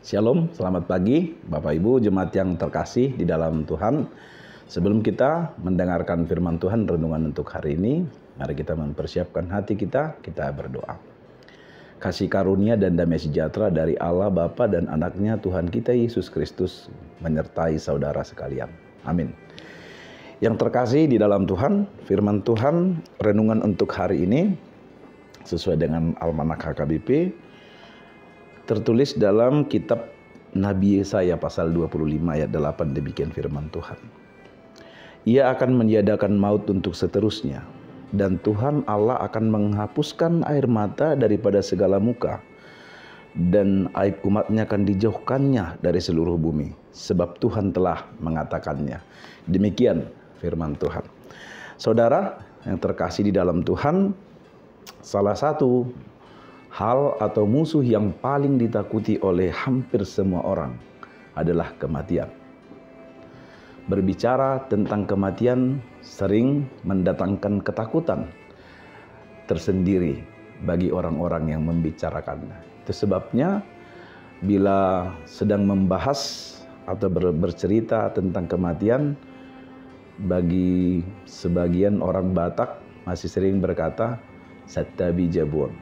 Shalom, selamat pagi Bapak Ibu jemaat yang terkasih di dalam Tuhan. Sebelum kita mendengarkan firman Tuhan renungan untuk hari ini, mari kita mempersiapkan hati kita berdoa. Kasih karunia dan damai sejahtera dari Allah Bapa dan anaknya Tuhan kita Yesus Kristus menyertai saudara sekalian. Amin. Yang terkasih di dalam Tuhan, firman Tuhan renungan untuk hari ini sesuai dengan Almanak HKBP tertulis dalam kitab Nabi Yesaya pasal 25 ayat 8, demikian firman Tuhan. Ia akan meniadakan maut untuk seterusnya, dan Tuhan Allah akan menghapuskan air mata daripada segala muka, dan aib umatnya akan dijauhkannya dari seluruh bumi, sebab Tuhan telah mengatakannya. Demikian firman Tuhan. Saudara yang terkasih di dalam Tuhan, salah satu hal atau musuh yang paling ditakuti oleh hampir semua orang adalah kematian. Berbicara tentang kematian sering mendatangkan ketakutan tersendiri bagi orang-orang yang membicarakannya. Itu sebabnya bila sedang membahas atau bercerita tentang kematian, bagi sebagian orang Batak masih sering berkata "Sattabi jabun"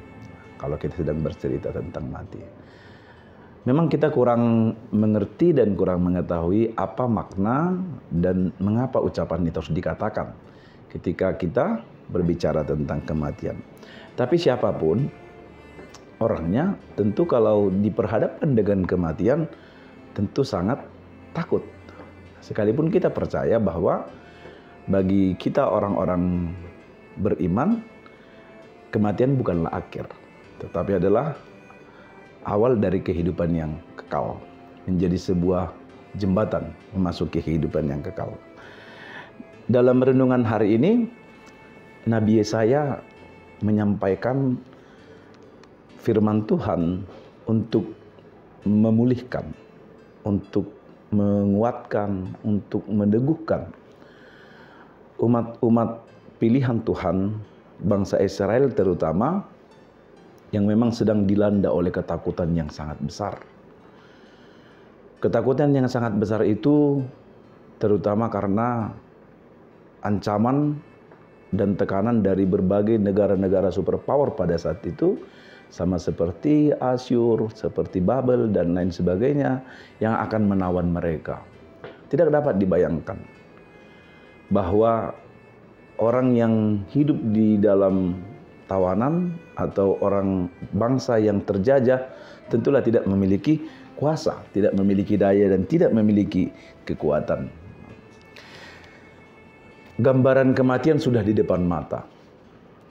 kalau kita sedang bercerita tentang mati. Memang kita kurang mengerti dan kurang mengetahui apa makna dan mengapa ucapan itu harus dikatakan ketika kita berbicara tentang kematian. Tapi siapapun orangnya, tentu kalau diperhadapkan dengan kematian tentu sangat takut. Sekalipun kita percaya bahwa bagi kita orang-orang beriman, kematian bukanlah akhir, tetapi adalah awal dari kehidupan yang kekal, menjadi sebuah jembatan memasuki kehidupan yang kekal. Dalam renungan hari ini, Nabi Yesaya menyampaikan firman Tuhan untuk memulihkan, untuk menguatkan, untuk meneguhkan umat-umat pilihan Tuhan, bangsa Israel terutama, yang memang sedang dilanda oleh ketakutan yang sangat besar. Ketakutan yang sangat besar itu terutama karena ancaman dan tekanan dari berbagai negara-negara superpower pada saat itu, sama seperti Asyur, seperti Babel, dan lain sebagainya, yang akan menawan mereka. Tidak dapat dibayangkan bahwa orang yang hidup di dalam tawanan atau orang bangsa yang terjajah tentulah tidak memiliki kuasa, tidak memiliki daya, dan tidak memiliki kekuatan. Gambaran kematian sudah di depan mata.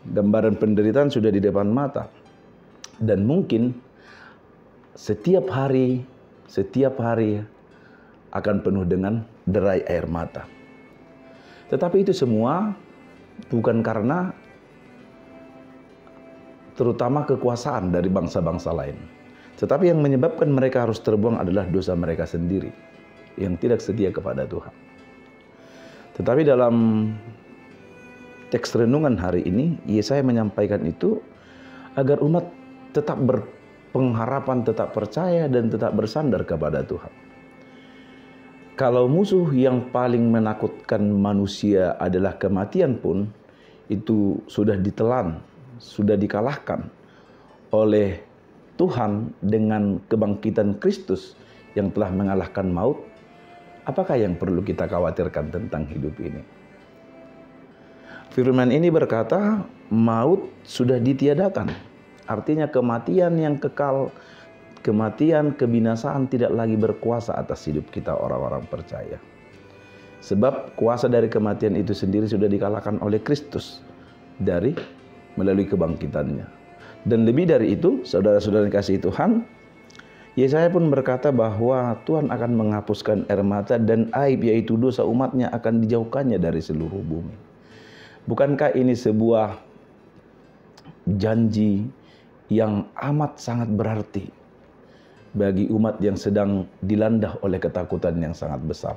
Gambaran penderitaan sudah di depan mata. Dan mungkin setiap hari akan penuh dengan derai air mata. Tetapi itu semua bukan karena terutama kekuasaan dari bangsa-bangsa lain. Tetapi yang menyebabkan mereka harus terbuang adalah dosa mereka sendiri yang tidak setia kepada Tuhan. Tetapi dalam teks renungan hari ini, Yesaya menyampaikan itu agar umat tetap berpengharapan, tetap percaya, dan tetap bersandar kepada Tuhan. Kalau musuh yang paling menakutkan manusia adalah kematian pun, itu sudah ditelan, sudah dikalahkan oleh Tuhan dengan kebangkitan Kristus yang telah mengalahkan maut. Apakah yang perlu kita khawatirkan tentang hidup ini? Firman ini berkata, maut sudah ditiadakan. Artinya kematian yang kekal, kematian, kebinasaan tidak lagi berkuasa atas hidup kita orang-orang percaya. Sebab kuasa dari kematian itu sendiri sudah dikalahkan oleh Kristus melalui kebangkitannya. Dan lebih dari itu, saudara-saudara yang kasih Tuhan, Yesaya pun berkata bahwa Tuhan akan menghapuskan air mata dan aib, yaitu dosa umatnya, akan dijauhkannya dari seluruh bumi. Bukankah ini sebuah janji yang amat sangat berarti bagi umat yang sedang dilanda oleh ketakutan yang sangat besar?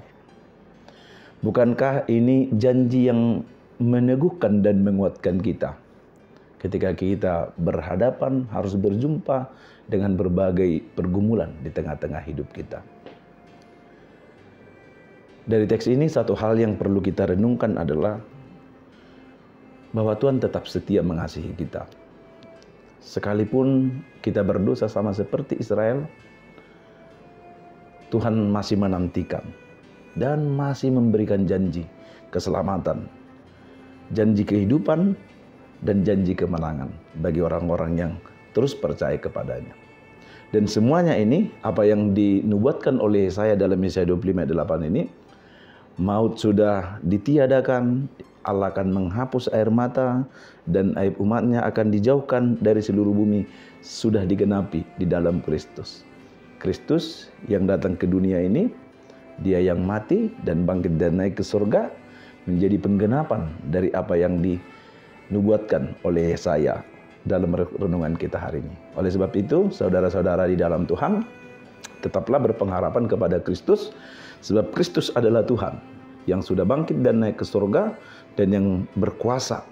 Bukankah ini janji yang meneguhkan dan menguatkan kita ketika kita berhadapan harus berjumpa dengan berbagai pergumulan di tengah-tengah hidup kita. Dari teks ini satu hal yang perlu kita renungkan adalah bahwa Tuhan tetap setia mengasihi kita. Sekalipun kita berdosa sama seperti Israel, Tuhan masih menantikan dan masih memberikan janji keselamatan, janji kehidupan, dan janji kemenangan bagi orang-orang yang terus percaya kepadanya. Dan semuanya ini, apa yang dinubuatkan oleh Yesaya dalam Yesaya 25 ayat 8 ini, maut sudah ditiadakan, Allah akan menghapus air mata, dan aib umatnya akan dijauhkan dari seluruh bumi, sudah digenapi di dalam Kristus. Kristus yang datang ke dunia ini, dia yang mati dan bangkit dan naik ke surga, menjadi penggenapan dari apa yang dinubuatkan oleh Yesaya dalam renungan kita hari ini. Oleh sebab itu, saudara-saudara di dalam Tuhan, tetaplah berpengharapan kepada Kristus, sebab Kristus adalah Tuhan yang sudah bangkit dan naik ke surga, dan yang berkuasa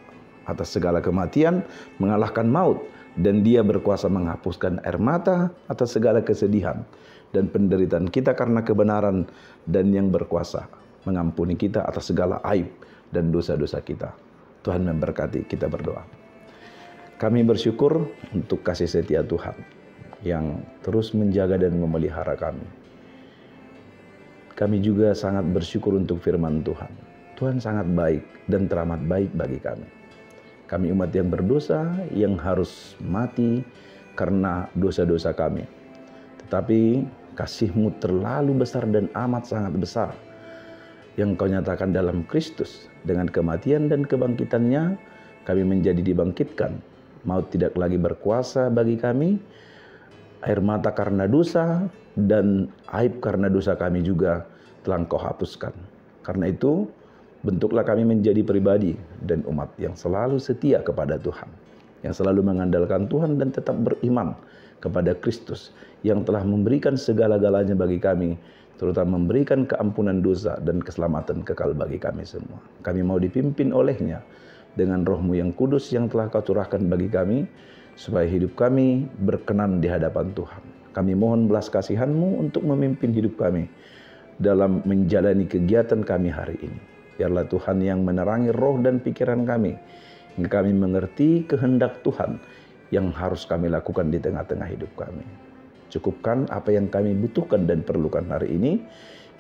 atas segala kematian, mengalahkan maut, dan dia berkuasa menghapuskan air mata atas segala kesedihan dan penderitaan kita karena kebenaran, dan yang berkuasa mengampuni kita atas segala aib dan dosa-dosa kita. Tuhan memberkati. Kita berdoa. Kami bersyukur untuk kasih setia Tuhan yang terus menjaga dan memelihara kami. Kami juga sangat bersyukur untuk firman Tuhan. Tuhan sangat baik dan teramat baik bagi kami. Kami umat yang berdosa yang harus mati karena dosa-dosa kami. Tetapi kasih-Mu terlalu besar dan amat sangat besar yang Kau nyatakan dalam Kristus. Dengan kematian dan kebangkitannya, kami menjadi dibangkitkan. Maut tidak lagi berkuasa bagi kami. Air mata karena dosa dan aib karena dosa kami juga telah Kau hapuskan. Karena itu, bentuklah kami menjadi pribadi dan umat yang selalu setia kepada Tuhan, yang selalu mengandalkan Tuhan dan tetap beriman kepada Kristus yang telah memberikan segala-galanya bagi kami, terutama memberikan keampunan dosa dan keselamatan kekal bagi kami semua. Kami mau dipimpin oleh-Nya dengan Roh-Mu yang kudus yang telah Kau curahkan bagi kami, supaya hidup kami berkenan di hadapan Tuhan. Kami mohon belas kasihan-Mu untuk memimpin hidup kami dalam menjalani kegiatan kami hari ini. Biarlah Tuhan yang menerangi roh dan pikiran kami, hingga kami mengerti kehendak Tuhan yang harus kami lakukan di tengah-tengah hidup kami. Cukupkan apa yang kami butuhkan dan perlukan hari ini.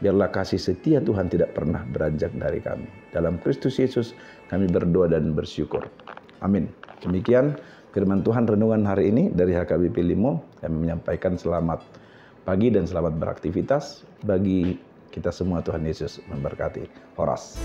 Biarlah kasih setia Tuhan tidak pernah beranjak dari kami. Dalam Kristus Yesus kami berdoa dan bersyukur. Amin. Demikian firman Tuhan renungan hari ini dari HKBP Limo. Kami menyampaikan selamat pagi dan selamat beraktivitas bagi kita semua. Tuhan Yesus memberkati. Horas.